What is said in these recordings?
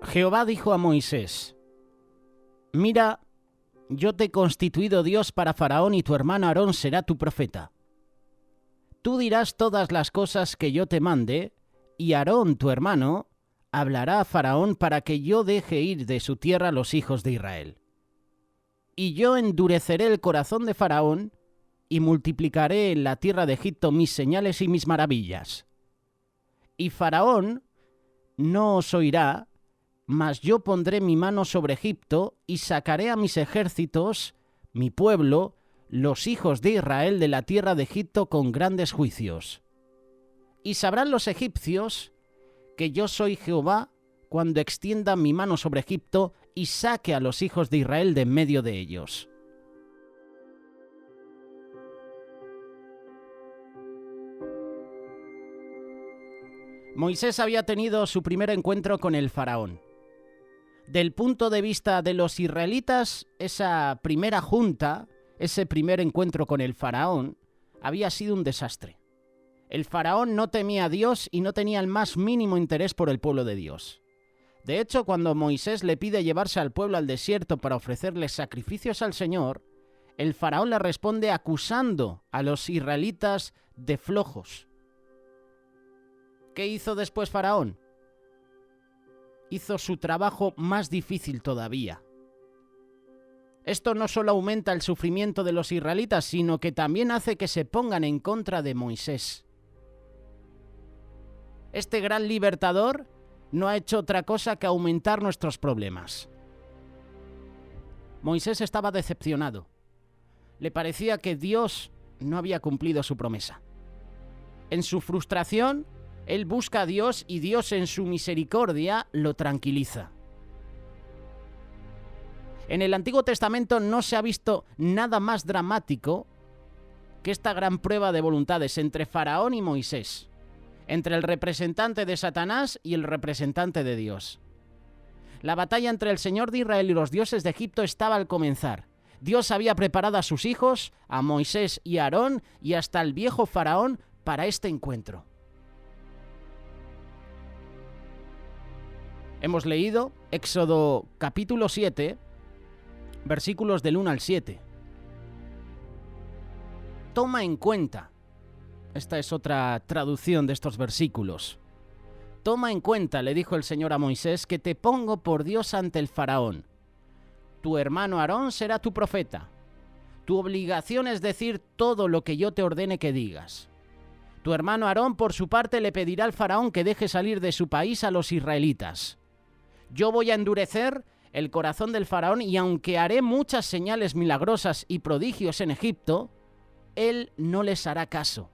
Jehová dijo a Moisés: Mira, yo te he constituido Dios para Faraón y tu hermano Aarón será tu profeta. Tú dirás todas las cosas que yo te mande, y Aarón, tu hermano, hablará a Faraón para que yo deje ir de su tierra a los hijos de Israel. Y yo endureceré el corazón de Faraón y multiplicaré en la tierra de Egipto mis señales y mis maravillas. Y Faraón no os oirá, mas yo pondré mi mano sobre Egipto y sacaré a mis ejércitos, mi pueblo, los hijos de Israel de la tierra de Egipto con grandes juicios. Y sabrán los egipcios que yo soy Jehová cuando extienda mi mano sobre Egipto y saque a los hijos de Israel de en medio de ellos. Moisés había tenido su primer encuentro con el faraón. Del punto de vista de los israelitas, esa primera junta, ese primer encuentro con el faraón, había sido un desastre. El faraón no temía a Dios y no tenía el más mínimo interés por el pueblo de Dios. De hecho, cuando Moisés le pide llevarse al pueblo al desierto para ofrecerles sacrificios al Señor, el faraón le responde acusando a los israelitas de flojos. ¿Qué hizo después Faraón? Hizo su trabajo más difícil todavía. Esto no solo aumenta el sufrimiento de los israelitas, sino que también hace que se pongan en contra de Moisés. Este gran libertador no ha hecho otra cosa que aumentar nuestros problemas. Moisés estaba decepcionado. Le parecía que Dios no había cumplido su promesa. En su frustración, él busca a Dios y Dios en su misericordia lo tranquiliza. En el Antiguo Testamento no se ha visto nada más dramático que esta gran prueba de voluntades entre Faraón y Moisés, entre el representante de Satanás y el representante de Dios. La batalla entre el Señor de Israel y los dioses de Egipto estaba al comenzar. Dios había preparado a sus hijos, a Moisés y a Aarón, y hasta al viejo Faraón para este encuentro. Hemos leído Éxodo capítulo 7, versículos del 1 al 7. Toma en cuenta, esta es otra traducción de estos versículos. Toma en cuenta, le dijo el Señor a Moisés, que te pongo por Dios ante el faraón. Tu hermano Aarón será tu profeta. Tu obligación es decir todo lo que yo te ordene que digas. Tu hermano Aarón, por su parte, le pedirá al faraón que deje salir de su país a los israelitas. Yo voy a endurecer el corazón del faraón y aunque haré muchas señales milagrosas y prodigios en Egipto, él no les hará caso.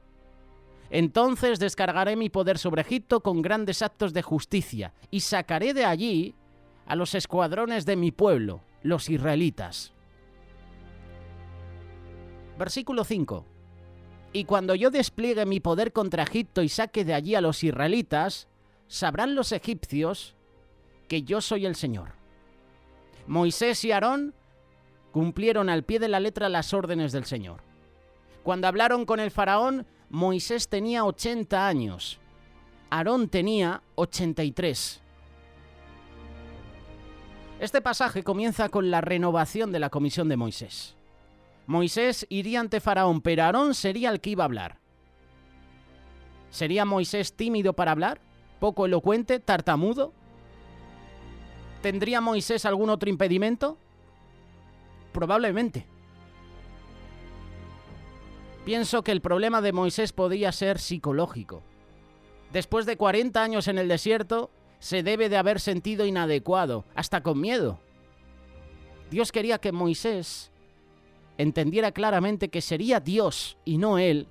Entonces descargaré mi poder sobre Egipto con grandes actos de justicia y sacaré de allí a los escuadrones de mi pueblo, los israelitas. Versículo 5. Y cuando yo despliegue mi poder contra Egipto y saque de allí a los israelitas, sabrán los egipcios que yo soy el Señor. Moisés y Aarón cumplieron al pie de la letra las órdenes del Señor. Cuando hablaron con el faraón, Moisés tenía 80 años. Aarón tenía 83. Este pasaje comienza con la renovación de la comisión de Moisés. Moisés iría ante Faraón, pero Aarón sería el que iba a hablar. ¿Sería Moisés tímido para hablar? ¿Poco elocuente? ¿Tartamudo? ¿Tendría Moisés algún otro impedimento? Probablemente. Pienso que el problema de Moisés podía ser psicológico. Después de 40 años en el desierto, se debe de haber sentido inadecuado, hasta con miedo. Dios quería que Moisés entendiera claramente que sería Dios y no él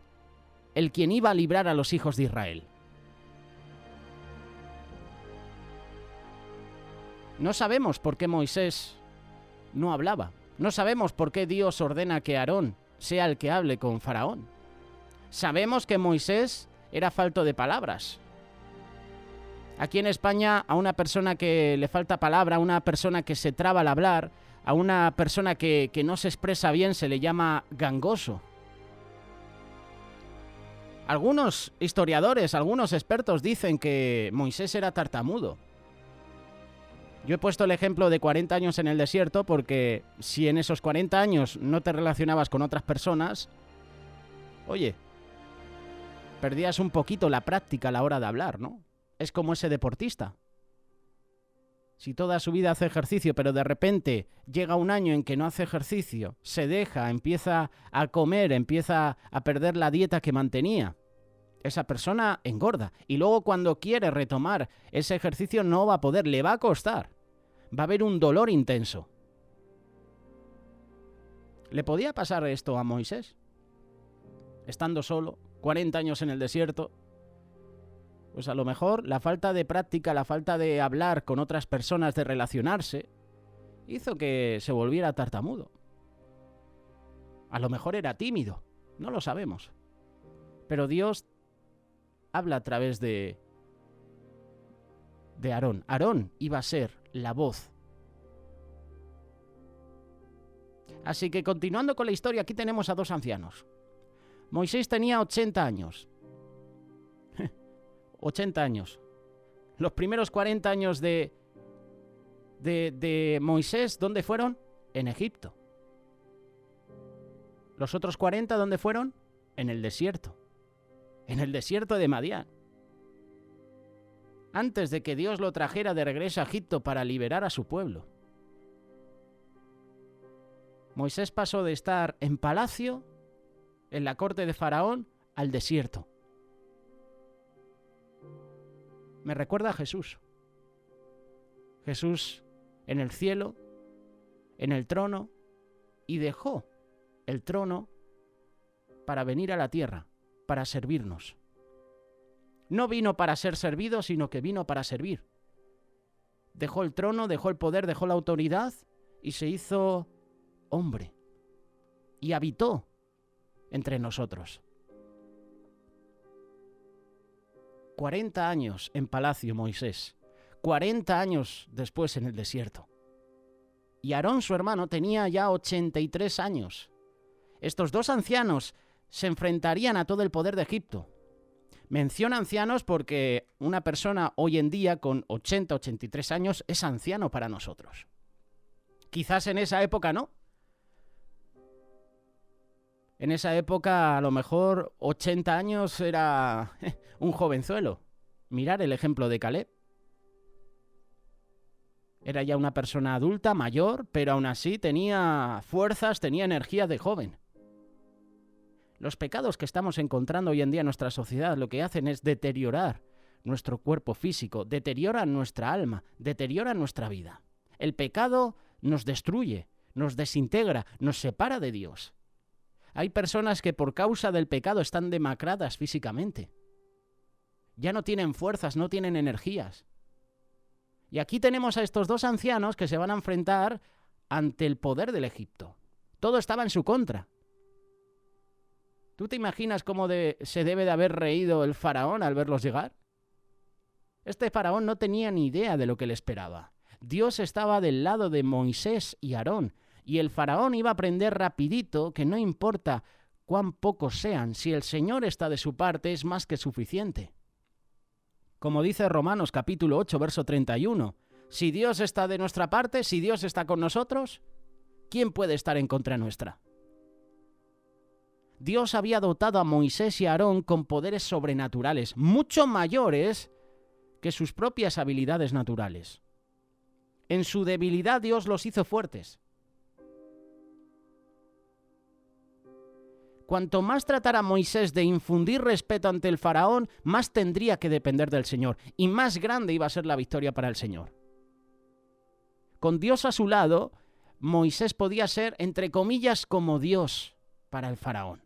el quien iba a librar a los hijos de Israel. No sabemos por qué Moisés no hablaba. No sabemos por qué Dios ordena que Aarón sea el que hable con Faraón. Sabemos que Moisés era falto de palabras. Aquí en España, a una persona que le falta palabra, a una persona que se traba al hablar, a una persona que no se expresa bien, se le llama gangoso. Algunos historiadores, algunos expertos dicen que Moisés era tartamudo. Yo he puesto el ejemplo de 40 años en el desierto porque si en esos 40 años no te relacionabas con otras personas, oye, perdías un poquito la práctica a la hora de hablar, ¿no? Es como ese deportista. Si toda su vida hace ejercicio, pero de repente llega un año en que no hace ejercicio, se deja, empieza a comer, empieza a perder la dieta que mantenía, esa persona engorda. Y luego cuando quiere retomar ese ejercicio no va a poder, le va a costar. Va a haber un dolor intenso. ¿Le podía pasar esto a Moisés? Estando solo, 40 años en el desierto. Pues a lo mejor la falta de práctica, la falta de hablar con otras personas, de relacionarse, hizo que se volviera tartamudo. A lo mejor era tímido, no lo sabemos. Pero Dios habla a través de Aarón. Aarón iba a ser la voz. Así que continuando con la historia, aquí tenemos a dos ancianos. Moisés tenía 80 años. 80 años. Los primeros 40 años de Moisés, ¿dónde fueron? En Egipto. Los otros 40, ¿dónde fueron? En el desierto. En el desierto de Madián. Antes de que Dios lo trajera de regreso a Egipto para liberar a su pueblo. Moisés pasó de estar en palacio, en la corte de Faraón, al desierto. Me recuerda a Jesús. Jesús en el cielo, en el trono, y dejó el trono para venir a la tierra, para servirnos. No vino para ser servido, sino que vino para servir. Dejó el trono, dejó el poder, dejó la autoridad y se hizo hombre. Y habitó entre nosotros. 40 años en palacio Moisés, 40 años después en el desierto. Y Aarón, su hermano, tenía ya 83 años. Estos dos ancianos se enfrentarían a todo el poder de Egipto. Menciono ancianos porque una persona hoy en día con 80, 83 años es anciano para nosotros. Quizás en esa época no. En esa época a lo mejor 80 años era un jovenzuelo. Mirar el ejemplo de Caleb. Era ya una persona adulta, mayor, pero aún así tenía fuerzas, tenía energía de joven. Los pecados que estamos encontrando hoy en día en nuestra sociedad lo que hacen es deteriorar nuestro cuerpo físico, deterioran nuestra alma, deterioran nuestra vida. El pecado nos destruye, nos desintegra, nos separa de Dios. Hay personas que por causa del pecado están demacradas físicamente. Ya no tienen fuerzas, no tienen energías. Y aquí tenemos a estos dos ancianos que se van a enfrentar ante el poder del Egipto. Todo estaba en su contra. ¿Tú te imaginas cómo se debe de haber reído el faraón al verlos llegar? Este faraón no tenía ni idea de lo que le esperaba. Dios estaba del lado de Moisés y Aarón, y el faraón iba a aprender rapidito que no importa cuán pocos sean, si el Señor está de su parte es más que suficiente. Como dice Romanos capítulo 8, verso 31, si Dios está de nuestra parte, si Dios está con nosotros, ¿quién puede estar en contra nuestra? Dios había dotado a Moisés y a Aarón con poderes sobrenaturales, mucho mayores que sus propias habilidades naturales. En su debilidad Dios los hizo fuertes. Cuanto más tratara Moisés de infundir respeto ante el faraón, más tendría que depender del Señor, y más grande iba a ser la victoria para el Señor. Con Dios a su lado, Moisés podía ser, entre comillas, como Dios para el faraón.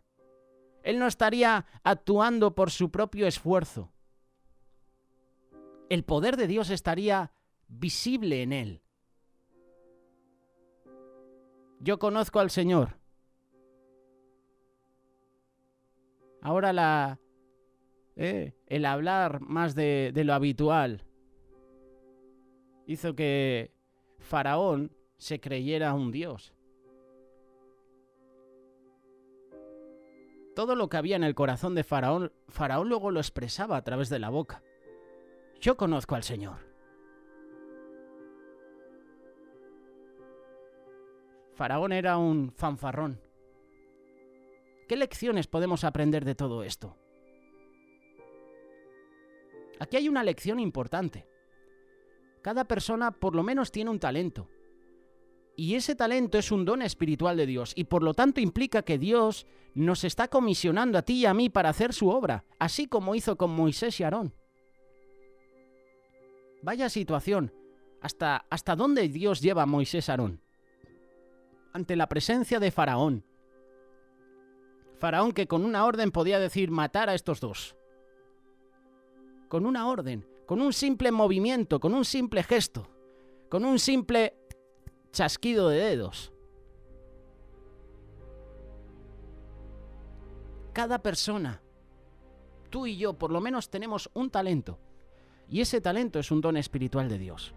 Él no estaría actuando por su propio esfuerzo. El poder de Dios estaría visible en él. Yo conozco al Señor. Ahora el hablar más de lo habitual hizo que Faraón se creyera un dios. Todo lo que había en el corazón de Faraón luego lo expresaba a través de la boca. Yo conozco al Señor. Faraón era un fanfarrón. ¿Qué lecciones podemos aprender de todo esto? Aquí hay una lección importante. Cada persona por lo menos tiene un talento. Y ese talento es un don espiritual de Dios. Y por lo tanto implica que Dios nos está comisionando a ti y a mí para hacer su obra, así como hizo con Moisés y Aarón. Vaya situación. ¿Hasta dónde Dios lleva a Moisés y Aarón? Ante la presencia de Faraón. Faraón que con una orden podía decir matar a estos dos. Con una orden, con un simple movimiento, con un simple gesto, con un simple chasquido de dedos. Cada persona, tú y yo, por lo menos tenemos un talento. Y ese talento es un don espiritual de Dios.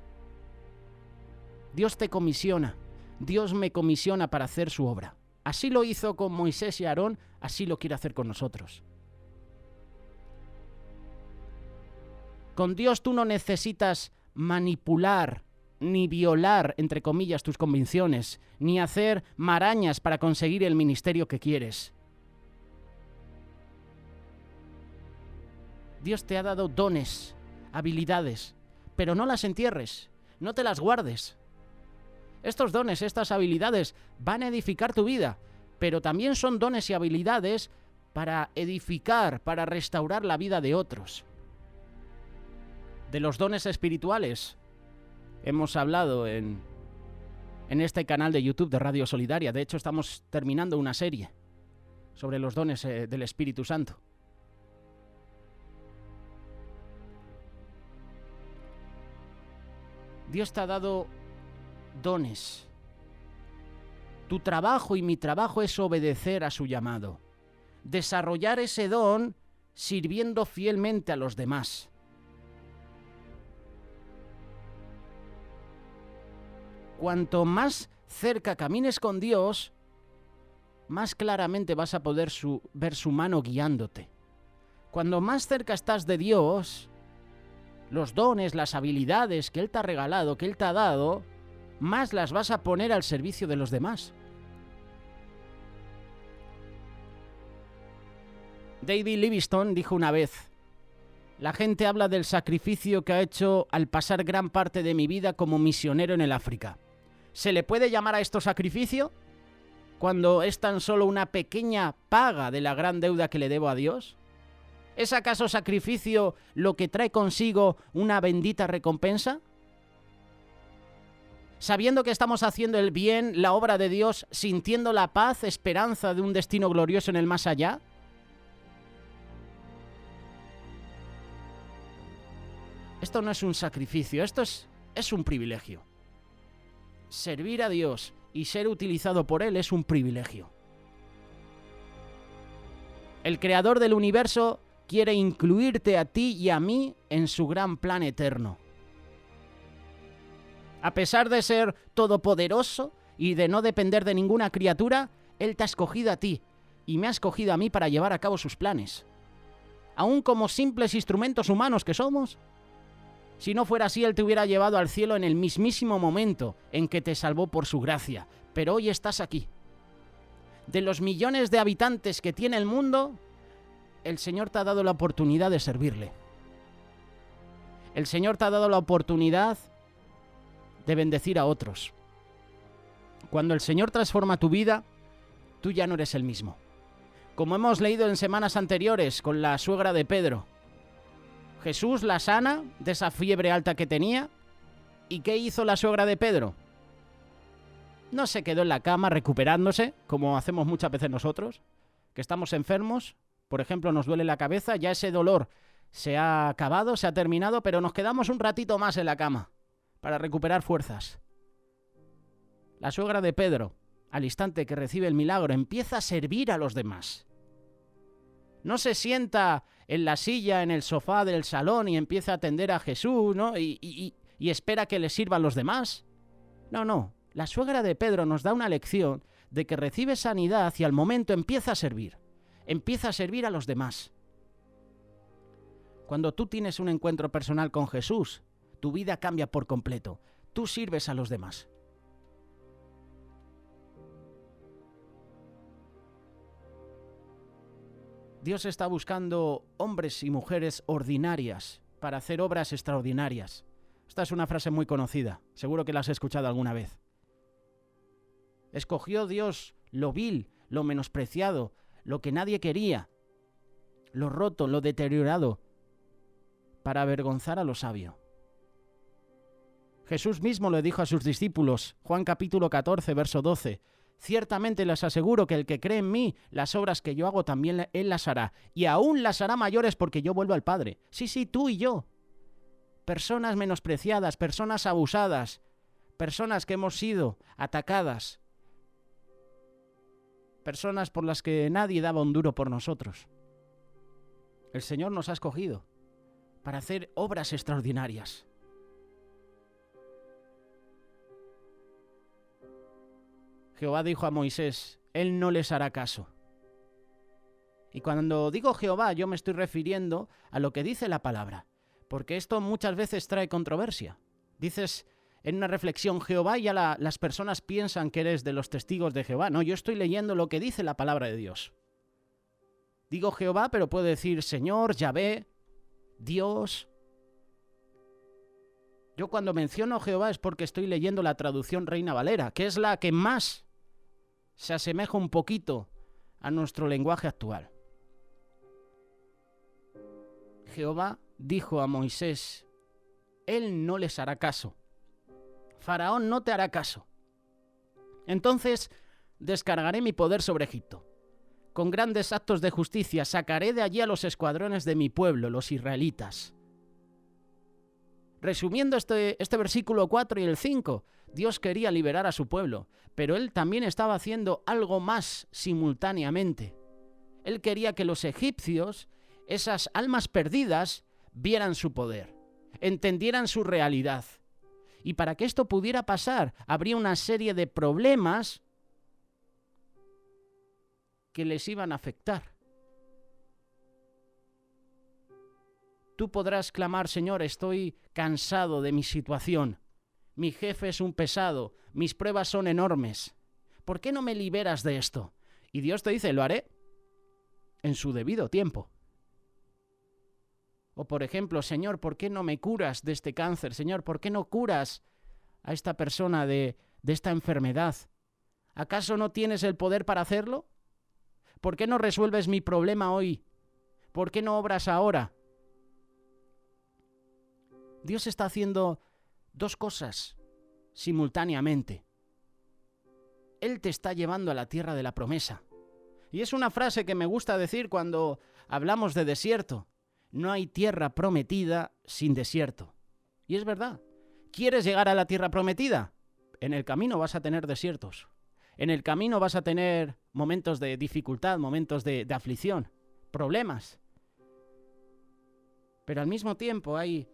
Dios te comisiona. Dios me comisiona para hacer su obra. Así lo hizo con Moisés y Aarón, así lo quiere hacer con nosotros. Con Dios tú no necesitas manipular ni violar, entre comillas, tus convicciones, ni hacer marañas para conseguir el ministerio que quieres. Dios te ha dado dones, habilidades, pero no las entierres, no te las guardes. Estos dones, estas habilidades van a edificar tu vida, pero también son dones y habilidades para edificar, para restaurar la vida de otros. De los dones espirituales hemos hablado en este canal de YouTube de Radio Solidaria. De hecho, estamos terminando una serie sobre los dones del Espíritu Santo. Dios te ha dado dones. Tu trabajo y mi trabajo es obedecer a su llamado. Desarrollar ese don sirviendo fielmente a los demás. Cuanto más cerca camines con Dios, más claramente vas a poder ver su mano guiándote. Cuando más cerca estás de Dios, los dones, las habilidades que Él te ha regalado, que Él te ha dado, más las vas a poner al servicio de los demás. David Livingstone dijo una vez: la gente habla del sacrificio que ha hecho al pasar gran parte de mi vida como misionero en el África. ¿Se le puede llamar a esto sacrificio cuando es tan solo una pequeña paga de la gran deuda que le debo a Dios? ¿Es acaso sacrificio lo que trae consigo una bendita recompensa? Sabiendo que estamos haciendo el bien, la obra de Dios, sintiendo la paz, esperanza de un destino glorioso en el más allá. Esto no es un sacrificio, esto es un privilegio. Servir a Dios y ser utilizado por Él es un privilegio. El Creador del universo quiere incluirte a ti y a mí en su gran plan eterno. A pesar de ser todopoderoso y de no depender de ninguna criatura, Él te ha escogido a ti y me ha escogido a mí para llevar a cabo sus planes. Aún como simples instrumentos humanos que somos, si no fuera así, Él te hubiera llevado al cielo en el mismísimo momento en que te salvó por su gracia. Pero hoy estás aquí. De los millones de habitantes que tiene el mundo, el Señor te ha dado la oportunidad de servirle. El Señor te ha dado la oportunidad de bendecir a otros. Cuando el Señor transforma tu vida, tú ya no eres el mismo. Como hemos leído en semanas anteriores con la suegra de Pedro, Jesús la sana de esa fiebre alta que tenía. ¿Y qué hizo la suegra de Pedro? No se quedó en la cama recuperándose, como hacemos muchas veces nosotros, que estamos enfermos, por ejemplo, nos duele la cabeza, ya ese dolor se ha acabado, se ha terminado, pero nos quedamos un ratito más en la cama para recuperar fuerzas. La suegra de Pedro, al instante que recibe el milagro, empieza a servir a los demás. No se sienta en la silla, en el sofá del salón y empieza a atender a Jesús, ¿no? Y espera que le sirvan los demás. No. La suegra de Pedro nos da una lección de que recibe sanidad y al momento empieza a servir. Empieza a servir a los demás. Cuando tú tienes un encuentro personal con Jesús, tu vida cambia por completo. Tú sirves a los demás. Dios está buscando hombres y mujeres ordinarias para hacer obras extraordinarias. Esta es una frase muy conocida, seguro que la has escuchado alguna vez. Escogió Dios lo vil, lo menospreciado, lo que nadie quería, lo roto, lo deteriorado, para avergonzar a lo sabio. Jesús mismo le dijo a sus discípulos, Juan capítulo 14, verso 12, ciertamente les aseguro que el que cree en mí, las obras que yo hago también él las hará, y aún las hará mayores porque yo vuelvo al Padre. Sí, tú y yo. Personas menospreciadas, personas abusadas, personas que hemos sido atacadas, personas por las que nadie daba un duro por nosotros. El Señor nos ha escogido para hacer obras extraordinarias. Jehová dijo a Moisés, Él no les hará caso. Y cuando digo Jehová, yo me estoy refiriendo a lo que dice la palabra, porque esto muchas veces trae controversia. Dices en una reflexión Jehová y ya las personas piensan que eres de los testigos de Jehová. No, yo estoy leyendo lo que dice la palabra de Dios. Digo Jehová, pero puedo decir Señor, Yahvé, Dios. Yo cuando menciono Jehová es porque estoy leyendo la traducción Reina Valera, que es la que más se asemeja un poquito a nuestro lenguaje actual. Jehová dijo a Moisés, Él no les hará caso. Faraón no te hará caso. Entonces descargaré mi poder sobre Egipto. Con grandes actos de justicia sacaré de allí a los escuadrones de mi pueblo, los israelitas. Resumiendo este versículo 4 y el 5, Dios quería liberar a su pueblo, pero Él también estaba haciendo algo más simultáneamente. Él quería que los egipcios, esas almas perdidas, vieran su poder, entendieran su realidad. Y para que esto pudiera pasar, habría una serie de problemas que les iban a afectar. Tú podrás clamar, Señor, estoy cansado de mi situación. Mi jefe es un pesado, mis pruebas son enormes. ¿Por qué no me liberas de esto? Y Dios te dice, lo haré en su debido tiempo. O por ejemplo, Señor, ¿por qué no me curas de este cáncer? Señor, ¿por qué no curas a esta persona de esta enfermedad? ¿Acaso no tienes el poder para hacerlo? ¿Por qué no resuelves mi problema hoy? ¿Por qué no obras ahora? Dios está haciendo dos cosas simultáneamente. Él te está llevando a la tierra de la promesa. Y es una frase que me gusta decir cuando hablamos de desierto. No hay tierra prometida sin desierto. Y es verdad. ¿Quieres llegar a la tierra prometida? En el camino vas a tener desiertos. En el camino vas a tener momentos de dificultad, momentos de aflicción, problemas. Pero al mismo tiempo hay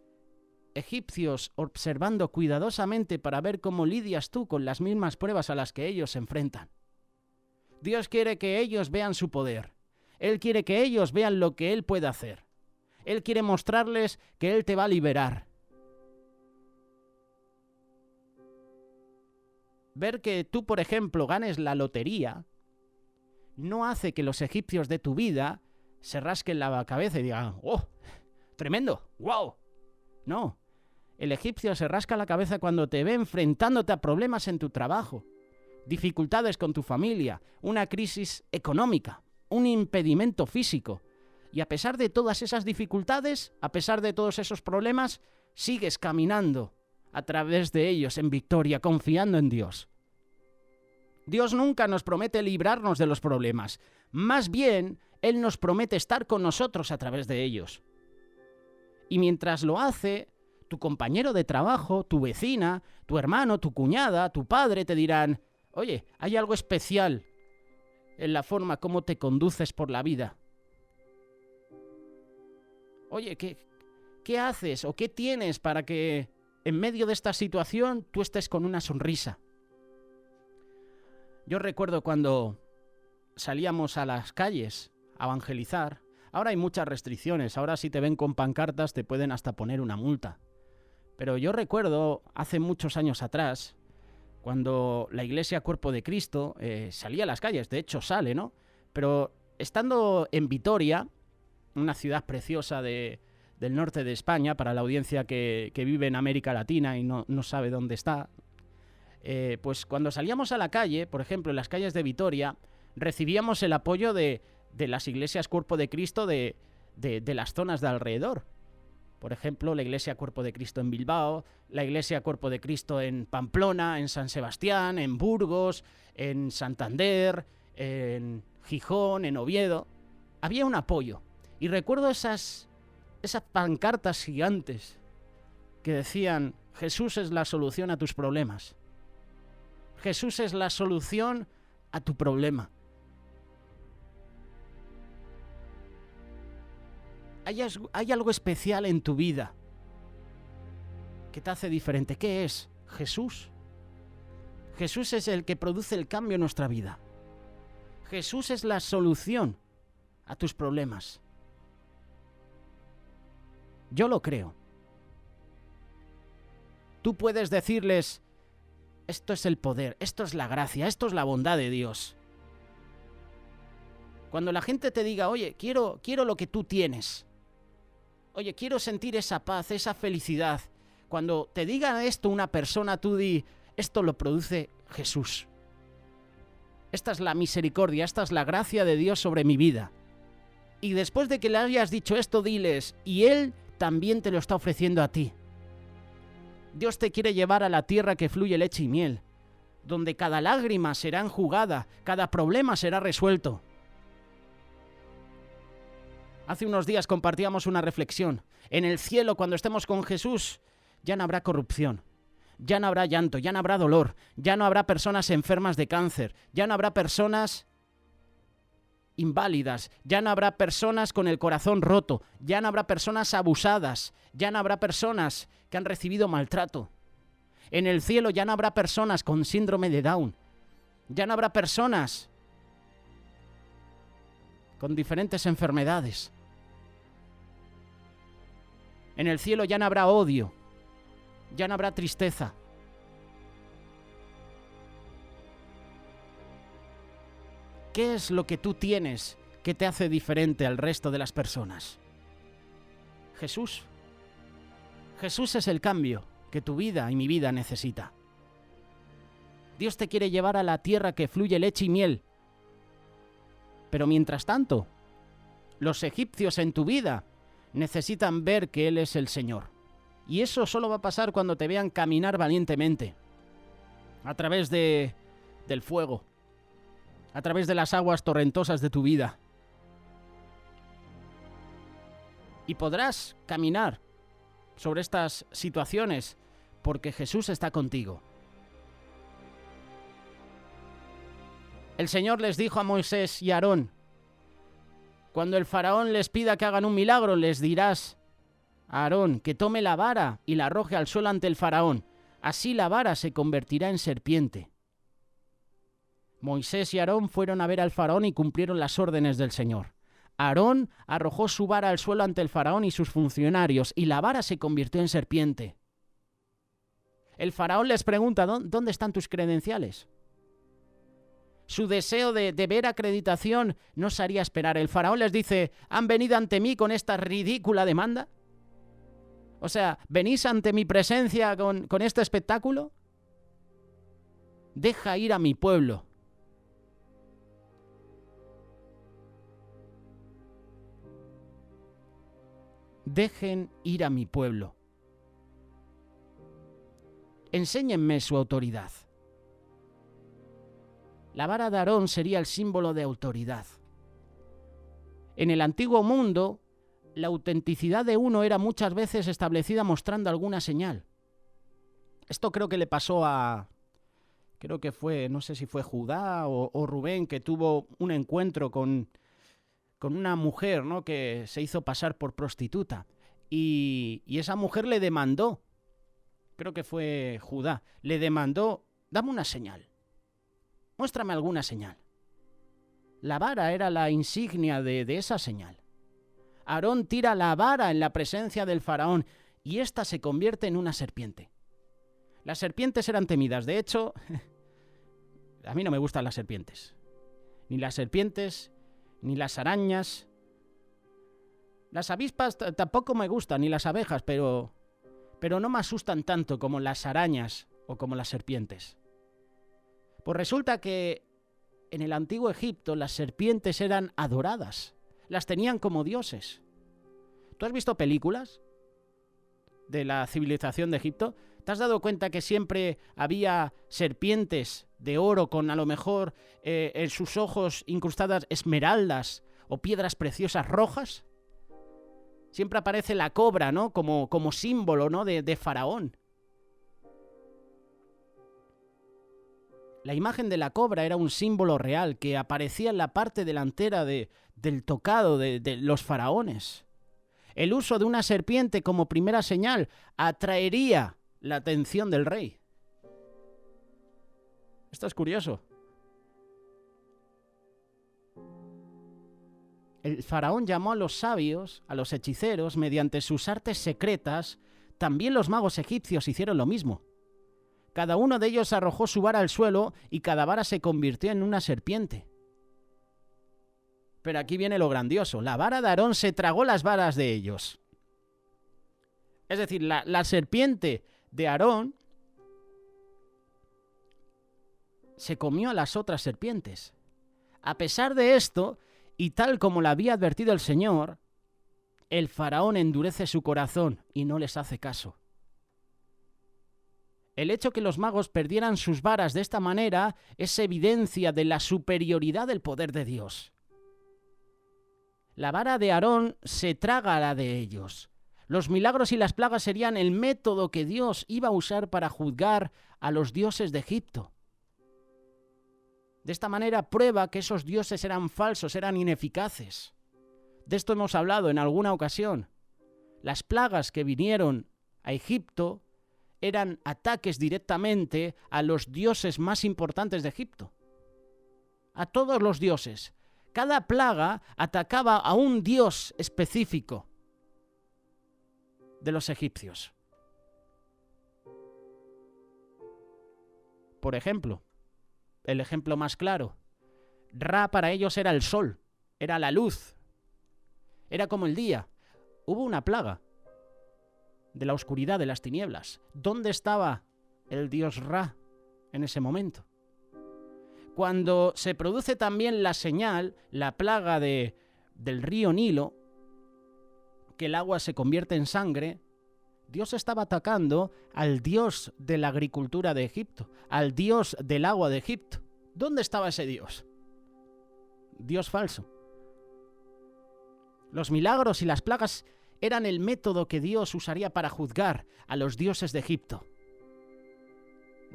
egipcios observando cuidadosamente para ver cómo lidias tú con las mismas pruebas a las que ellos se enfrentan. Dios quiere que ellos vean su poder. Él quiere que ellos vean lo que Él puede hacer. Él quiere mostrarles que Él te va a liberar. Ver que tú, por ejemplo, ganes la lotería no hace que los egipcios de tu vida se rasquen la cabeza y digan, ¡oh, tremendo! ¡Wow! No. El egipcio se rasca la cabeza cuando te ve enfrentándote a problemas en tu trabajo, dificultades con tu familia, una crisis económica, un impedimento físico. Y a pesar de todas esas dificultades, a pesar de todos esos problemas, sigues caminando a través de ellos en victoria, confiando en Dios. Dios nunca nos promete librarnos de los problemas. Más bien, Él nos promete estar con nosotros a través de ellos. Y mientras lo hace, tu compañero de trabajo, tu vecina, tu hermano, tu cuñada, tu padre te dirán, oye, hay algo especial en la forma como te conduces por la vida. Oye, ¿qué haces o qué tienes para que en medio de esta situación tú estés con una sonrisa? Yo recuerdo cuando salíamos a las calles a evangelizar. Ahora hay muchas restricciones, ahora si te ven con pancartas te pueden hasta poner una multa. Pero yo recuerdo hace muchos años atrás, cuando la Iglesia Cuerpo de Cristo salía a las calles, de hecho sale, ¿no? Pero estando en Vitoria, una ciudad preciosa del norte de España, para la audiencia que vive en América Latina y no sabe dónde está, pues cuando salíamos a la calle, por ejemplo, en las calles de Vitoria, recibíamos el apoyo de las iglesias Cuerpo de Cristo de las zonas de alrededor. Por ejemplo, la iglesia Cuerpo de Cristo en Bilbao, la iglesia Cuerpo de Cristo en Pamplona, en San Sebastián, en Burgos, en Santander, en Gijón, en Oviedo. Había un apoyo. Y recuerdo esas pancartas gigantes que decían: Jesús es la solución a tus problemas. Jesús es la solución a tu problema. Hay algo especial en tu vida que te hace diferente. ¿Qué es? Jesús. Jesús es el que produce el cambio en nuestra vida. Jesús es la solución a tus problemas. Yo lo creo. Tú puedes decirles: esto es el poder, esto es la gracia, esto es la bondad de Dios. Cuando la gente te diga: oye, quiero lo que tú tienes. Oye, quiero sentir esa paz, esa felicidad. Cuando te diga esto una persona, tú di: esto lo produce Jesús. Esta es la misericordia, esta es la gracia de Dios sobre mi vida. Y después de que le hayas dicho esto, diles: y Él también te lo está ofreciendo a ti. Dios te quiere llevar a la tierra que fluye leche y miel, donde cada lágrima será enjugada, cada problema será resuelto. Hace unos días compartíamos una reflexión. En el cielo, cuando estemos con Jesús, ya no habrá corrupción, ya no habrá llanto, ya no habrá dolor, ya no habrá personas enfermas de cáncer, ya no habrá personas inválidas, ya no habrá personas con el corazón roto, ya no habrá personas abusadas, ya no habrá personas que han recibido maltrato. En el cielo ya no habrá personas con síndrome de Down, ya no habrá personas con diferentes enfermedades. En el cielo ya no habrá odio, ya no habrá tristeza. ¿Qué es lo que tú tienes que te hace diferente al resto de las personas? Jesús. Jesús es el cambio que tu vida y mi vida necesita. Dios te quiere llevar a la tierra que fluye leche y miel. Pero mientras tanto, los egipcios en tu vida necesitan ver que Él es el Señor. Y eso solo va a pasar cuando te vean caminar valientemente, a través del fuego, a través de las aguas torrentosas de tu vida. Y podrás caminar sobre estas situaciones porque Jesús está contigo. El Señor les dijo a Moisés y a Aarón: cuando el faraón les pida que hagan un milagro, les dirás a Aarón que tome la vara y la arroje al suelo ante el faraón. Así la vara se convertirá en serpiente. Moisés y Aarón fueron a ver al faraón y cumplieron las órdenes del Señor. Aarón arrojó su vara al suelo ante el faraón y sus funcionarios, y la vara se convirtió en serpiente. El faraón les pregunta: ¿dónde están tus credenciales? Su deseo de ver acreditación no se haría esperar. El faraón les dice: ¿han venido ante mí con esta ridícula demanda? O sea, ¿venís ante mi presencia con este espectáculo? Deja ir a mi pueblo. Dejen ir a mi pueblo. Enséñenme su autoridad. La vara de Aarón sería el símbolo de autoridad. En el antiguo mundo, la autenticidad de uno era muchas veces establecida mostrando alguna señal. Esto creo que le pasó creo que fue, no sé si fue Judá o Rubén, que tuvo un encuentro con una mujer, ¿no?, que se hizo pasar por prostituta. Y esa mujer le demandó, creo que fue Judá, le demandó: dame una señal. Muéstrame alguna señal. La vara era la insignia de esa señal. Aarón tira la vara en la presencia del faraón y ésta se convierte en una serpiente. Las serpientes eran temidas. De hecho, a mí no me gustan las serpientes. Ni las serpientes, ni las arañas. Las avispas tampoco me gustan, ni las abejas, pero no me asustan tanto como las arañas o como las serpientes. Pues resulta que en el antiguo Egipto las serpientes eran adoradas, las tenían como dioses. ¿Tú has visto películas de la civilización de Egipto? ¿Te has dado cuenta que siempre había serpientes de oro con a lo mejor en sus ojos incrustadas esmeraldas o piedras preciosas rojas? Siempre aparece la cobra, ¿no? Como símbolo, ¿no? de Faraón. La imagen de la cobra era un símbolo real que aparecía en la parte delantera del tocado de los faraones. El uso de una serpiente como primera señal atraería la atención del rey. Esto es curioso. El faraón llamó a los sabios, a los hechiceros, mediante sus artes secretas. También los magos egipcios hicieron lo mismo. Cada uno de ellos arrojó su vara al suelo y cada vara se convirtió en una serpiente. Pero aquí viene lo grandioso. La vara de Aarón se tragó las varas de ellos. Es decir, la serpiente de Aarón se comió a las otras serpientes. A pesar de esto, y tal como le había advertido el Señor, el faraón endurece su corazón y no les hace caso. El hecho que los magos perdieran sus varas de esta manera es evidencia de la superioridad del poder de Dios. La vara de Aarón se traga a la de ellos. Los milagros y las plagas serían el método que Dios iba a usar para juzgar a los dioses de Egipto. De esta manera prueba que esos dioses eran falsos, eran ineficaces. De esto hemos hablado en alguna ocasión. Las plagas que vinieron a Egipto eran ataques directamente a los dioses más importantes de Egipto. A todos los dioses. Cada plaga atacaba a un dios específico de los egipcios. Por ejemplo, el ejemplo más claro, Ra para ellos era el sol, era la luz, era como el día. Hubo una plaga de la oscuridad, de las tinieblas. ¿Dónde estaba el dios Ra en ese momento? Cuando se produce también la señal, la plaga del río Nilo, que el agua se convierte en sangre, Dios estaba atacando al dios de la agricultura de Egipto, al dios del agua de Egipto. ¿Dónde estaba ese dios? Dios falso. Los milagros y las plagas eran el método que Dios usaría para juzgar a los dioses de Egipto.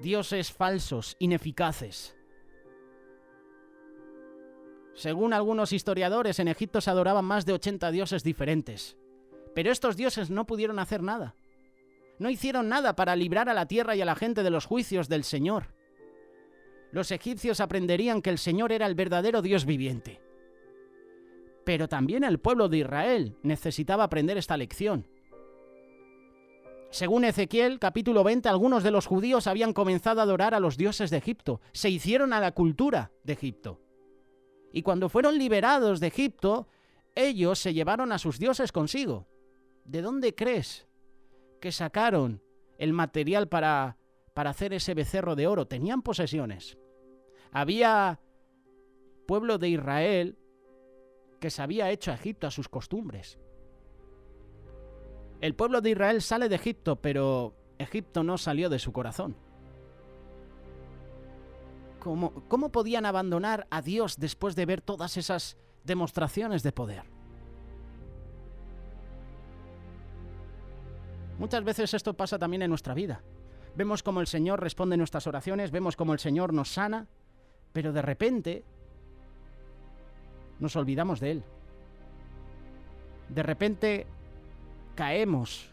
Dioses falsos, ineficaces. Según algunos historiadores, en Egipto se adoraban más de 80 dioses diferentes. Pero estos dioses no pudieron hacer nada. No hicieron nada para librar a la tierra y a la gente de los juicios del Señor. Los egipcios aprenderían que el Señor era el verdadero Dios viviente. Pero también el pueblo de Israel necesitaba aprender esta lección. Según Ezequiel, capítulo 20, algunos de los judíos habían comenzado a adorar a los dioses de Egipto. Se hicieron a la cultura de Egipto. Y cuando fueron liberados de Egipto, ellos se llevaron a sus dioses consigo. ¿De dónde crees que sacaron el material para hacer ese becerro de oro? Tenían posesiones. Había pueblo de Israel que se había hecho a Egipto a sus costumbres. El pueblo de Israel sale de Egipto, pero Egipto no salió de su corazón. ¿Cómo podían abandonar a Dios después de ver todas esas demostraciones de poder? Muchas veces esto pasa también en nuestra vida. Vemos cómo el Señor responde nuestras oraciones, vemos cómo el Señor nos sana, pero de repente nos olvidamos de Él. De repente caemos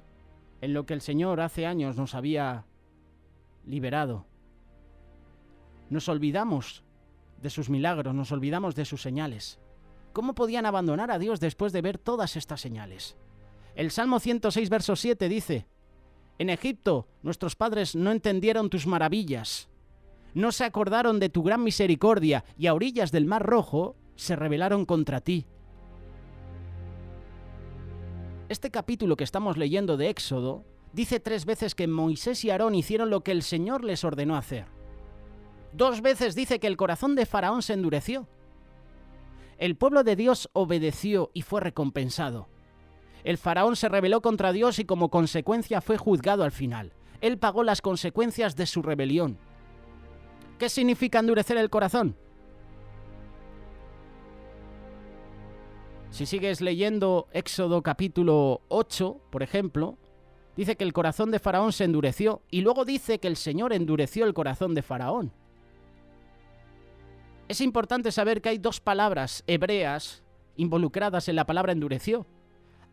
en lo que el Señor hace años nos había liberado. Nos olvidamos de sus milagros, nos olvidamos de sus señales. ¿Cómo podían abandonar a Dios después de ver todas estas señales? El Salmo 106, verso 7 dice: En Egipto nuestros padres no entendieron tus maravillas, no se acordaron de tu gran misericordia, y a orillas del Mar Rojo se rebelaron contra ti. Este capítulo que estamos leyendo de Éxodo dice 3 veces que Moisés y Aarón hicieron lo que el Señor les ordenó hacer. 2 veces dice que el corazón de Faraón se endureció. El pueblo de Dios obedeció y fue recompensado. El faraón se rebeló contra Dios y como consecuencia fue juzgado al final. Él pagó las consecuencias de su rebelión. ¿Qué significa endurecer el corazón? Si sigues leyendo Éxodo capítulo 8, por ejemplo, dice que el corazón de Faraón se endureció y luego dice que el Señor endureció el corazón de Faraón. Es importante saber que hay 2 palabras hebreas involucradas en la palabra endureció.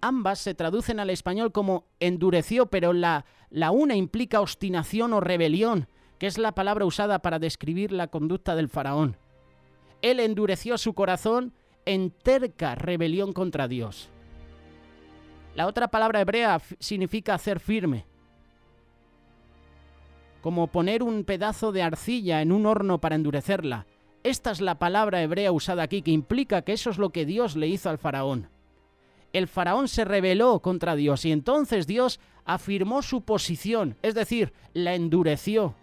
Ambas se traducen al español como endureció, pero la una implica obstinación o rebelión, que es la palabra usada para describir la conducta del faraón. Él endureció su corazón en terca rebelión contra Dios. La otra palabra hebrea significa hacer firme, como poner un pedazo de arcilla en un horno para endurecerla. Esta es la palabra hebrea usada aquí, que implica que eso es lo que Dios le hizo al faraón. El faraón se rebeló contra Dios y entonces Dios afirmó su posición, es decir, la endureció.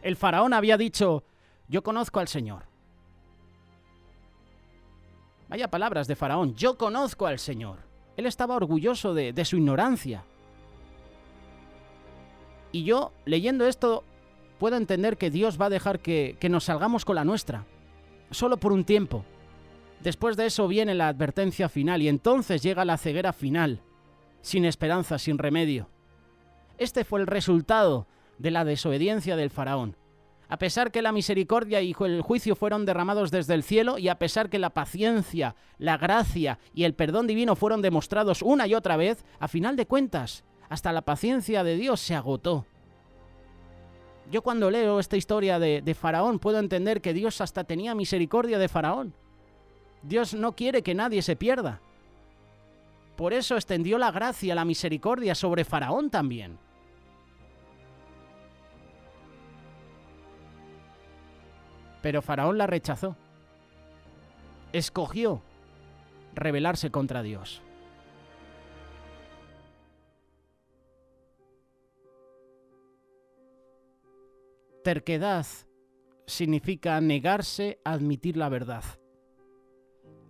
El faraón había dicho: yo conozco al Señor. Vaya palabras de faraón, yo conozco al Señor. Él estaba orgulloso de su ignorancia. Y yo, leyendo esto, puedo entender que Dios va a dejar que nos salgamos con la nuestra, solo por un tiempo. Después de eso viene la advertencia final y entonces llega la ceguera final, sin esperanza, sin remedio. Este fue el resultado de la desobediencia del faraón. A pesar que la misericordia y el juicio fueron derramados desde el cielo y a pesar que la paciencia, la gracia y el perdón divino fueron demostrados una y otra vez, a final de cuentas, hasta la paciencia de Dios se agotó. Yo cuando leo esta historia de Faraón puedo entender que Dios hasta tenía misericordia de Faraón. Dios no quiere que nadie se pierda. Por eso extendió la gracia, la misericordia sobre Faraón también. Pero Faraón la rechazó. Escogió rebelarse contra Dios. Terquedad significa negarse a admitir la verdad.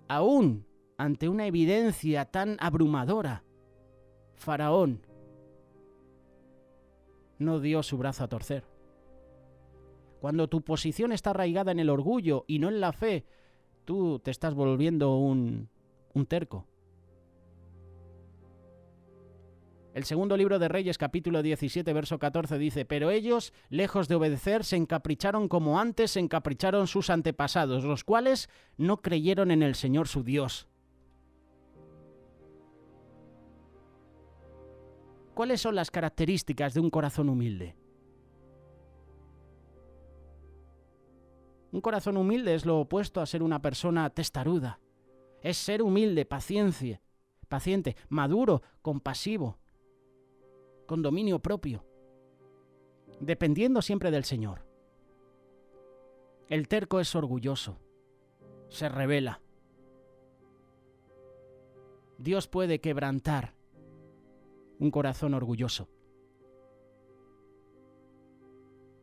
Aún ante una evidencia tan abrumadora, Faraón no dio su brazo a torcer. Cuando tu posición está arraigada en el orgullo y no en la fe, tú te estás volviendo un terco. El segundo libro de Reyes, capítulo 17, verso 14, dice: pero ellos, lejos de obedecer, se encapricharon como antes se encapricharon sus antepasados, los cuales no creyeron en el Señor su Dios. ¿Cuáles son las características de un corazón humilde? Un corazón humilde es lo opuesto a ser una persona testaruda. Es ser humilde, paciente, maduro, compasivo, con dominio propio, dependiendo siempre del Señor. El terco es orgulloso, se rebela. Dios puede quebrantar un corazón orgulloso.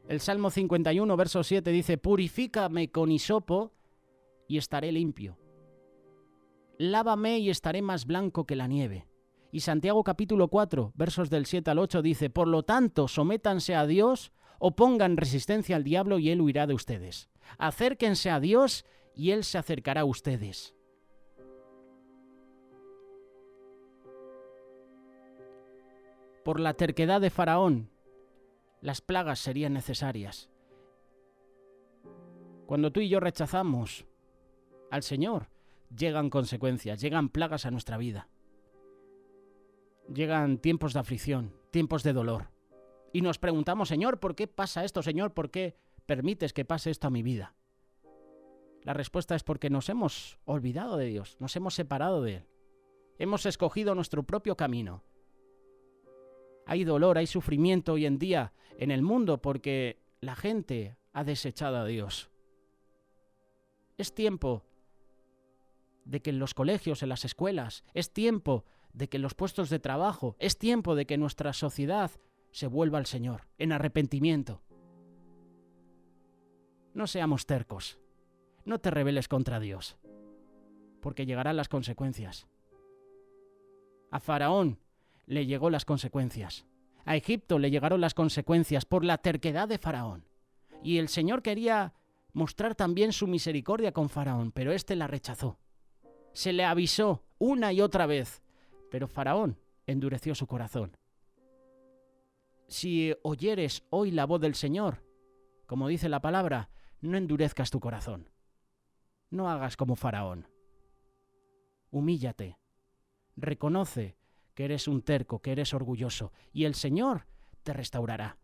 El Salmo 51, verso 7 dice: purifícame con hisopo y estaré limpio. Lávame y estaré más blanco que la nieve. Y Santiago capítulo 4, versos del 7 al 8 dice: por lo tanto, sométanse a Dios o pongan resistencia al diablo y él huirá de ustedes. Acérquense a Dios y él se acercará a ustedes. Por la terquedad de Faraón, las plagas serían necesarias. Cuando tú y yo rechazamos al Señor, llegan consecuencias, llegan plagas a nuestra vida. Llegan tiempos de aflicción, tiempos de dolor. Y nos preguntamos: Señor, ¿por qué pasa esto? Señor, ¿por qué permites que pase esto a mi vida? La respuesta es porque nos hemos olvidado de Dios, nos hemos separado de Él. Hemos escogido nuestro propio camino. Hay dolor, hay sufrimiento hoy en día en el mundo porque la gente ha desechado a Dios. Es tiempo de que en los colegios, en las escuelas, es tiempo de que en los puestos de trabajo, es tiempo de que nuestra sociedad se vuelva al Señor, en arrepentimiento. No seamos tercos, no te rebeles contra Dios, porque llegarán las consecuencias. A Faraón le llegó las consecuencias. A Egipto le llegaron las consecuencias por la terquedad de Faraón. Y el Señor quería mostrar también su misericordia con Faraón, pero éste la rechazó. Se le avisó una y otra vez, pero Faraón endureció su corazón. Si oyeres hoy la voz del Señor, como dice la palabra, no endurezcas tu corazón. No hagas como Faraón. Humíllate. Reconoce que eres un terco, que eres orgulloso, y el Señor te restaurará.